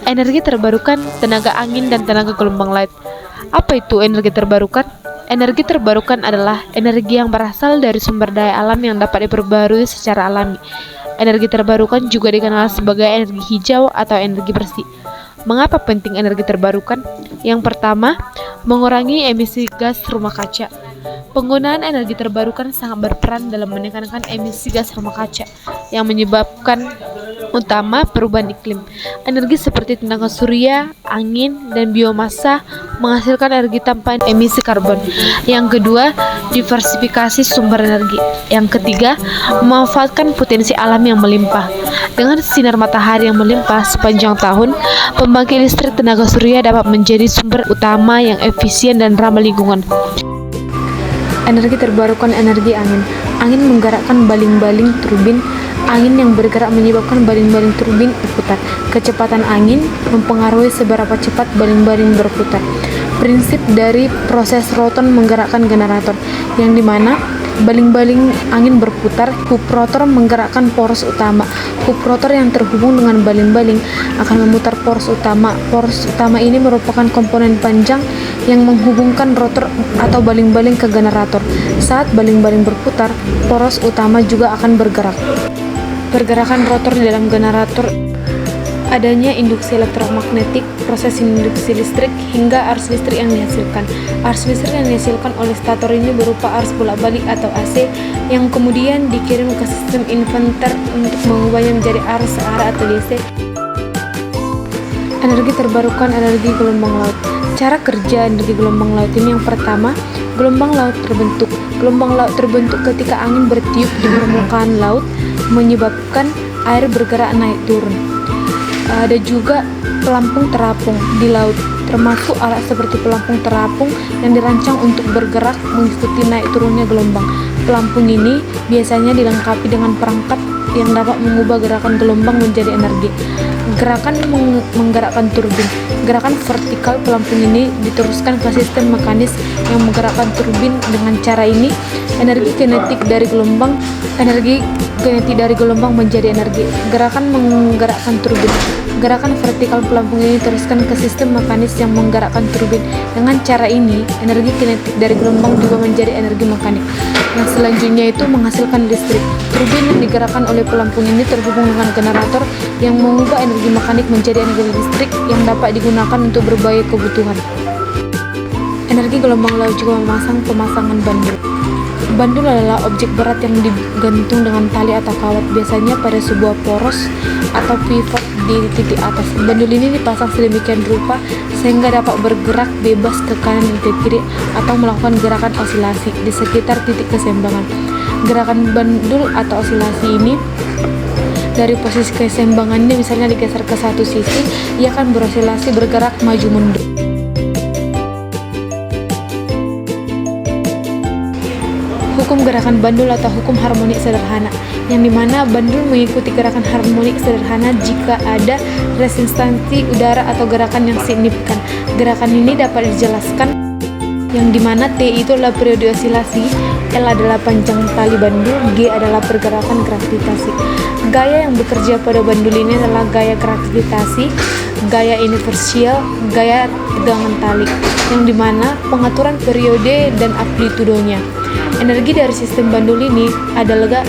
Energi terbarukan, tenaga angin, dan tenaga gelombang laut. Apa itu energi terbarukan? Energi terbarukan adalah energi yang berasal dari sumber daya alam yang dapat diperbarui secara alami. Energi terbarukan juga dikenal sebagai energi hijau atau energi bersih. Mengapa penting energi terbarukan? Yang pertama, mengurangi emisi gas rumah kaca. Penggunaan energi terbarukan sangat berperan dalam menekankan emisi gas rumah kaca yang menyebabkan utama perubahan iklim. Energi seperti tenaga surya, angin, dan biomasa menghasilkan energi tanpa emisi karbon. Yang kedua, diversifikasi sumber energi. Yang ketiga, memanfaatkan potensi alam yang melimpah. Dengan sinar matahari yang melimpah sepanjang tahun, pembangkit listrik tenaga surya dapat menjadi sumber utama yang efisien dan ramah lingkungan. Energi terbarukan energi angin. Angin menggerakkan baling-baling turbin. Angin yang bergerak menyebabkan baling-baling turbin berputar. Kecepatan angin mempengaruhi seberapa cepat baling-baling berputar. Prinsip dari proses rotor menggerakkan generator, yang dimana baling-baling angin berputar. Hub rotor menggerakkan poros utama. Hub rotor yang terhubung dengan baling-baling akan memutar poros utama. Poros utama ini merupakan komponen panjang yang menghubungkan rotor atau baling-baling ke generator. Saat baling-baling berputar, poros utama juga akan bergerak. Pergerakan rotor di dalam generator, adanya induksi elektromagnetik, proses induksi listrik, hingga arus listrik yang dihasilkan. Arus listrik yang dihasilkan oleh stator ini berupa arus bolak-balik atau AC yang kemudian dikirim ke sistem inverter untuk mengubahnya menjadi arus searah atau DC. Energi terbarukan energi gelombang laut. Cara kerja energi gelombang laut ini, yang pertama, gelombang laut terbentuk. Gelombang laut terbentuk ketika angin bertiup di permukaan laut menyebabkan air bergerak naik turun. Ada juga pelampung terapung di laut, termasuk alat seperti pelampung terapung yang dirancang untuk bergerak mengikuti naik turunnya gelombang. Pelampung ini biasanya dilengkapi dengan perangkat yang dapat mengubah gerakan gelombang menjadi energi. Gerakan menggerakkan turbin. Gerakan vertikal pelampung ini diteruskan ke sistem mekanis yang menggerakkan turbin. Dengan cara ini, energi kinetik dari gelombang menjadi energi. Gerakan menggerakkan turbin. Gerakan vertikal pelampung ini diteruskan ke sistem mekanis yang menggerakkan turbin. Dengan cara ini, energi kinetik dari gelombang juga menjadi energi mekanik. Yang selanjutnya itu menghasilkan listrik. Turbin yang digerakkan oleh pelampung ini terhubung dengan generator yang mengubah energi mekanik menjadi energi listrik yang dapat digunakan untuk berbagai kebutuhan. Energi gelombang laut juga pemasangan bandul. Bandul adalah objek berat yang digantung dengan tali atau kawat, biasanya pada sebuah poros atau pivot di titik atas. Bandul ini dipasang sedemikian rupa sehingga dapat bergerak bebas ke kanan dan ke kiri atau melakukan gerakan osilasi di sekitar titik keseimbangan. Gerakan bandul atau osilasi ini dari posisi keseimbangannya, misalnya digeser ke satu sisi, ia akan berosilasi bergerak maju mundur. Hukum gerakan bandul atau hukum harmonik sederhana, yang dimana bandul mengikuti gerakan harmonik sederhana jika ada resistansi udara atau gerakan yang signifikan. Gerakan ini dapat dijelaskan yang dimana T itu adalah periode osilasi, L adalah panjang tali bandul, G adalah pergerakan gravitasi. Gaya yang bekerja pada bandul ini adalah gaya gravitasi, gaya inersial, gaya tegangan tali, yang dimana pengaturan periode dan amplitudonya. Energi dari sistem bandul ini adalah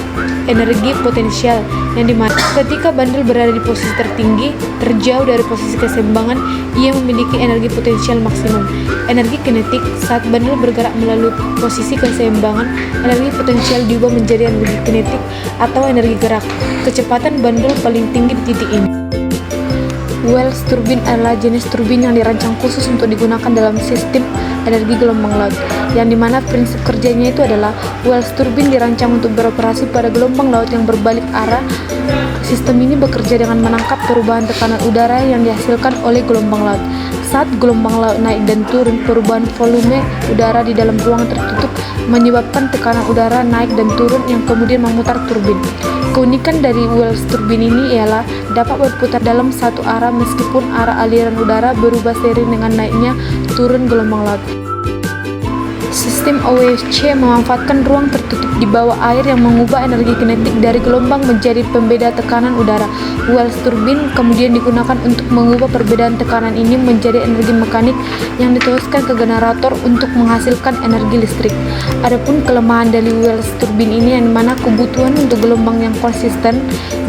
energi potensial, yang dimana ketika bandul berada di posisi tertinggi, terjauh dari posisi keseimbangan, ia memiliki energi potensial maksimum. Energi kinetik saat bandul bergerak melalui posisi keseimbangan, energi potensial diubah menjadi energi kinetik atau energi gerak. Kecepatan bandul paling tinggi di titik ini. Wells turbin adalah jenis turbin yang dirancang khusus untuk digunakan dalam sistem energi gelombang laut, yang dimana prinsip kerjanya itu adalah Wells turbin dirancang untuk beroperasi pada gelombang laut yang berbalik arah. Sistem ini bekerja dengan menangkap perubahan tekanan udara yang dihasilkan oleh gelombang laut. Saat gelombang laut naik dan turun, perubahan volume udara di dalam ruang tertutup menyebabkan tekanan udara naik dan turun yang kemudian memutar turbin. Keunikan dari Wells turbin ini ialah dapat berputar dalam satu arah meskipun arah aliran udara berubah seiring dengan naiknya turun gelombang laut. Sistem OWC memanfaatkan ruang tertutup di bawah air yang mengubah energi kinetik dari gelombang menjadi pembeda tekanan udara. Wells turbine kemudian digunakan untuk mengubah perbedaan tekanan ini menjadi energi mekanik yang diteruskan ke generator untuk menghasilkan energi listrik. Adapun kelemahan dari Wells turbine ini yang dimana kebutuhan untuk gelombang yang konsisten,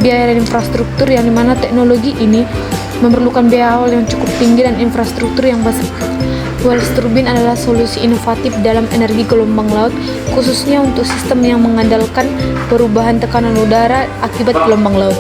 biaya dan infrastruktur yang dimana teknologi ini memerlukan biaya awal yang cukup tinggi dan infrastruktur yang besar. Wells turbine adalah solusi inovatif dalam energi gelombang laut, khususnya untuk sistem yang mengandalkan perubahan tekanan udara akibat gelombang laut.